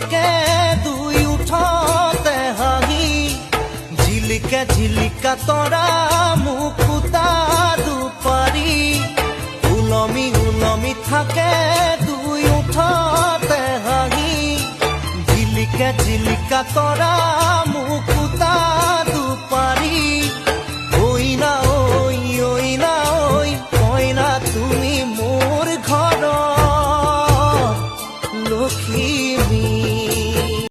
থাকে দুই উঠতে হাঁহি ঝিলিকা ঝিলিকা তৰা মুকুতা দুপাৰি উলমি উলমি থাকে দুই উঠতে হাঁহি ঝিলিকা ঝিলিকা তৰা মুকুতা দুপাৰি